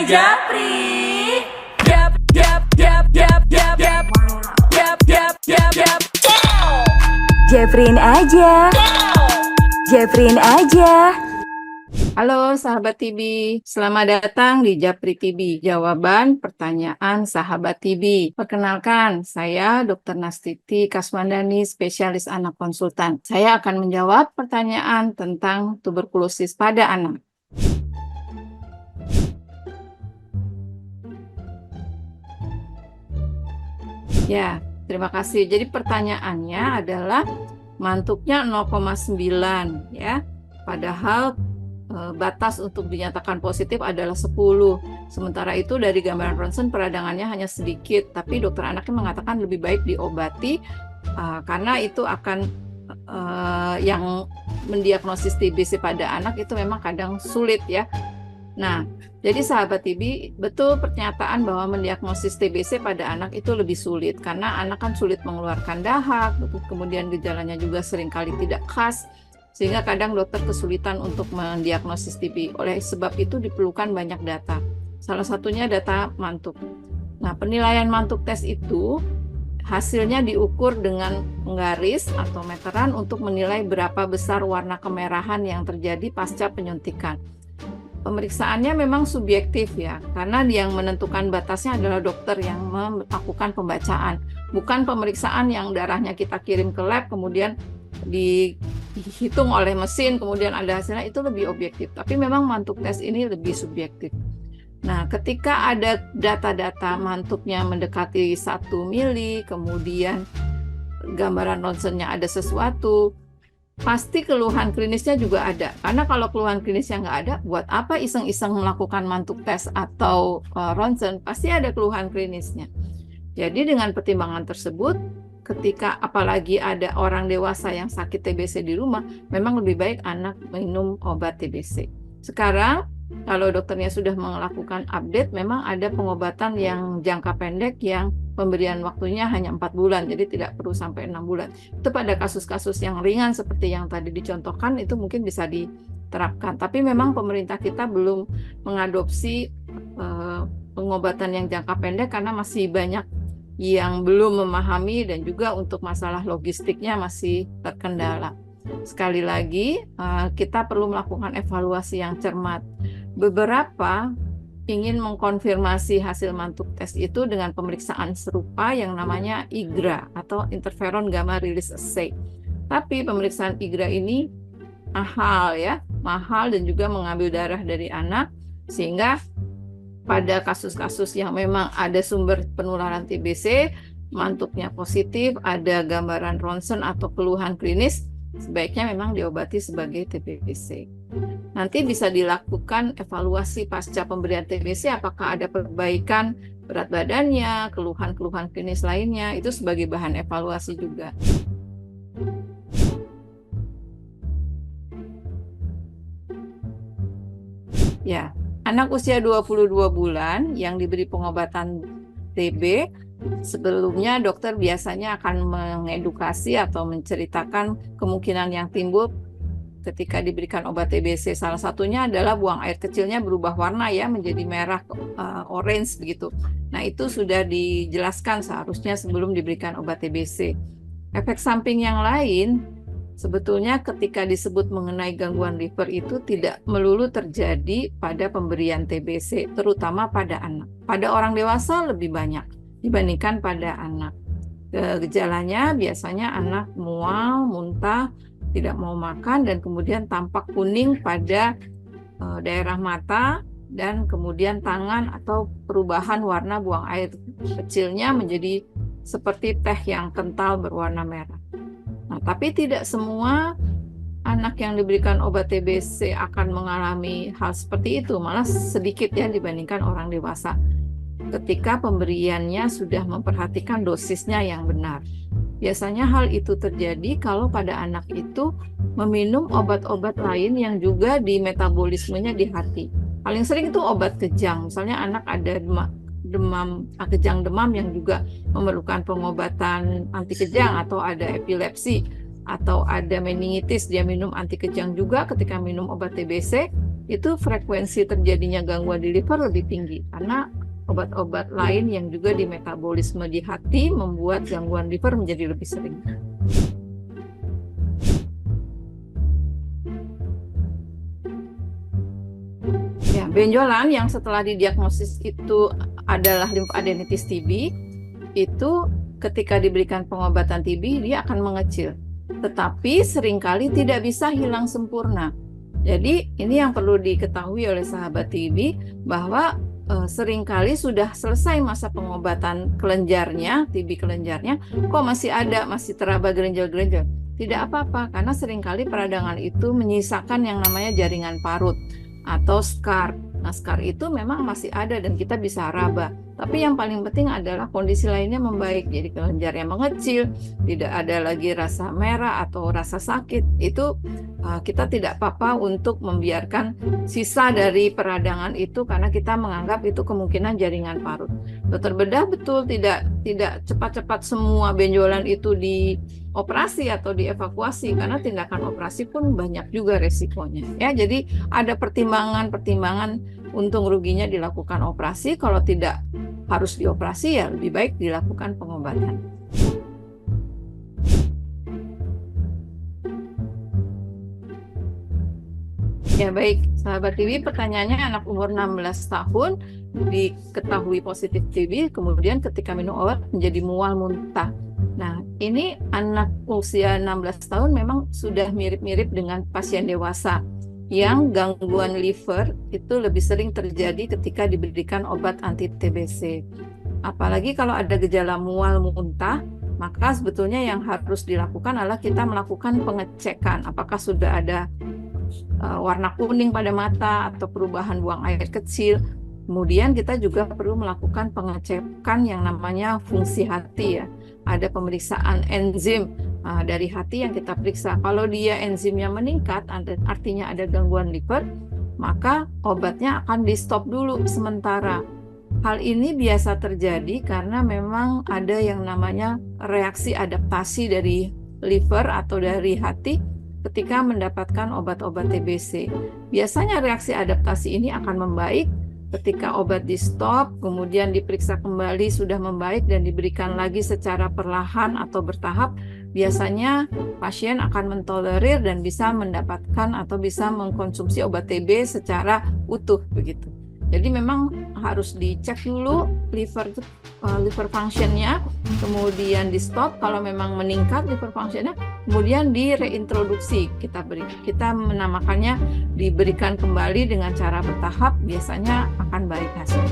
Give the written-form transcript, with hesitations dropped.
di Japri. Yap, yap, yap, yap, yap, yap. Yap, yap, yap, yap. Japrin aja. Japrin aja. Halo sahabat TB, selamat datang di Japri TB, jawaban pertanyaan sahabat TB. Perkenalkan, saya Dr. Nastiti Kaswandani, spesialis anak konsultan. Saya akan menjawab pertanyaan tentang tuberkulosis pada anak. Ya, terima kasih. Jadi pertanyaannya adalah mantuknya 0,9 ya. Padahal batas untuk dinyatakan positif adalah 10. Sementara itu dari gambaran ronsen peradangannya hanya sedikit, tapi dokter anaknya mengatakan lebih baik diobati karena itu akan yang mendiagnosis TBC pada anak itu memang kadang sulit ya. Nah, jadi sahabat TB, betul pernyataan bahwa mendiagnosis TBC pada anak itu lebih sulit karena anak kan sulit mengeluarkan dahak, kemudian gejalanya juga seringkali tidak khas, sehingga kadang dokter kesulitan untuk mendiagnosis TB. Oleh sebab itu diperlukan banyak data. Salah satunya data mantuk. Nah, penilaian mantuk tes itu hasilnya diukur dengan penggaris atau meteran untuk menilai berapa besar warna kemerahan yang terjadi pasca penyuntikan. Pemeriksaannya memang subjektif ya, karena yang menentukan batasnya adalah dokter yang melakukan pembacaan, bukan pemeriksaan yang darahnya kita kirim ke lab kemudian dihitung oleh mesin kemudian ada hasilnya. Itu lebih objektif, tapi memang mantuk tes ini lebih subjektif. Nah, ketika ada data-data mantuknya mendekati 1 mili, kemudian gambaran ronsennya ada sesuatu, pasti keluhan klinisnya juga ada. Karena kalau keluhan klinisnya nggak ada, buat apa iseng-iseng melakukan mantuk tes atau ronsen? Pasti ada keluhan klinisnya. Jadi dengan pertimbangan tersebut, ketika apalagi ada orang dewasa yang sakit TBC di rumah, memang lebih baik anak minum obat TBC. Sekarang, kalau dokternya sudah melakukan update, memang ada pengobatan yang jangka pendek yang pemberian waktunya hanya 4 bulan, jadi tidak perlu sampai 6 bulan. Itu pada kasus-kasus yang ringan seperti yang tadi dicontohkan, itu mungkin bisa diterapkan. Tapi memang pemerintah kita belum mengadopsi pengobatan yang jangka pendek karena masih banyak yang belum memahami dan juga untuk masalah logistiknya masih terkendala. Sekali lagi, kita perlu melakukan evaluasi yang cermat. Beberapa ingin mengkonfirmasi hasil mantuk tes itu dengan pemeriksaan serupa yang namanya IGRA atau Interferon Gamma Release Assay. Tapi pemeriksaan IGRA ini mahal dan juga mengambil darah dari anak, sehingga pada kasus-kasus yang memang ada sumber penularan TBC, mantuknya positif, ada gambaran ronsen atau keluhan klinis, sebaiknya memang diobati sebagai TBC. Nanti bisa dilakukan evaluasi pasca pemberian TBC, apakah ada perbaikan berat badannya, keluhan-keluhan klinis lainnya, itu sebagai bahan evaluasi juga. Ya, anak usia 22 bulan yang diberi pengobatan TB, sebelumnya dokter biasanya akan mengedukasi atau menceritakan kemungkinan yang timbul ketika diberikan obat TBC. Salah satunya adalah buang air kecilnya berubah warna ya, menjadi merah orange begitu. Nah, itu sudah dijelaskan seharusnya sebelum diberikan obat TBC. Efek samping yang lain sebetulnya ketika disebut mengenai gangguan liver itu tidak melulu terjadi pada pemberian TBC, terutama pada anak. Pada orang dewasa lebih banyak dibandingkan pada anak. Gejalanya biasanya anak mual, muntah, tidak mau makan, dan kemudian tampak kuning pada daerah mata, dan kemudian tangan atau perubahan warna buang air kecilnya menjadi seperti teh yang kental berwarna merah. Nah, tapi tidak semua anak yang diberikan obat TBC akan mengalami hal seperti itu, malah sedikit ya dibandingkan orang dewasa ketika pemberiannya sudah memperhatikan dosisnya yang benar. Biasanya hal itu terjadi kalau pada anak itu meminum obat-obat lain yang juga di metabolismenya di hati. Paling sering itu obat kejang, misalnya anak ada kejang demam yang juga memerlukan pengobatan anti kejang, atau ada epilepsi, atau ada meningitis, dia minum anti kejang juga ketika minum obat TBC. itu frekuensi terjadinya gangguan di liver lebih tinggi karena obat-obat lain yang juga di metabolisme di hati membuat gangguan liver menjadi lebih sering. Ya, benjolan yang setelah didiagnosis itu adalah lymphadenitis TB, itu ketika diberikan pengobatan TB dia akan mengecil, tetapi seringkali tidak bisa hilang sempurna. Jadi ini yang perlu diketahui oleh sahabat TB bahwa seringkali sudah selesai masa pengobatan kelenjarnya, TB kelenjarnya, kok masih ada, masih teraba gerenjel-gerenjel. Tidak apa-apa, karena seringkali peradangan itu menyisakan yang namanya jaringan parut atau scar. Nah, scar itu memang masih ada dan kita bisa raba. Tapi yang paling penting adalah kondisi lainnya membaik. Jadi kelenjarnya mengecil, tidak ada lagi rasa merah atau rasa sakit. Itu kita tidak apa-apa untuk membiarkan sisa dari peradangan itu karena kita menganggap itu kemungkinan jaringan parut. Dokter bedah betul tidak cepat-cepat semua benjolan itu dioperasi atau dievakuasi karena tindakan operasi pun banyak juga resikonya. Ya, jadi ada pertimbangan-pertimbangan untung ruginya dilakukan operasi. Kalau tidak harus dioperasi ya lebih baik dilakukan pengobatan. Ya baik, sahabat TB, pertanyaannya anak umur 16 tahun diketahui positif TB, kemudian ketika minum obat menjadi mual muntah. Nah, ini anak usia 16 tahun memang sudah mirip-mirip dengan pasien dewasa yang gangguan liver itu lebih sering terjadi ketika diberikan obat anti TBC. Apalagi kalau ada gejala mual muntah, maka sebetulnya yang harus dilakukan adalah kita melakukan pengecekan apakah sudah ada warna kuning pada mata atau perubahan buang air kecil. Kemudian kita juga perlu melakukan pengecekan yang namanya fungsi hati ya. Ada pemeriksaan enzim dari hati yang kita periksa. Kalau dia enzimnya meningkat, artinya ada gangguan liver, maka obatnya akan di stop dulu sementara. Hal ini biasa terjadi karena memang ada yang namanya reaksi adaptasi dari liver atau dari hati ketika mendapatkan obat-obat TBC. Biasanya reaksi adaptasi ini akan membaik ketika obat di stop, kemudian diperiksa kembali sudah membaik dan diberikan lagi secara perlahan atau bertahap. Biasanya pasien akan mentolerir dan bisa mendapatkan atau bisa mengkonsumsi obat TB secara utuh begitu. Jadi memang harus dicek dulu liver functionnya, kemudian di stop kalau memang meningkat liver functionnya, kemudian direintroduksi. Kita menamakannya diberikan kembali dengan cara bertahap, biasanya akan baik hasilnya.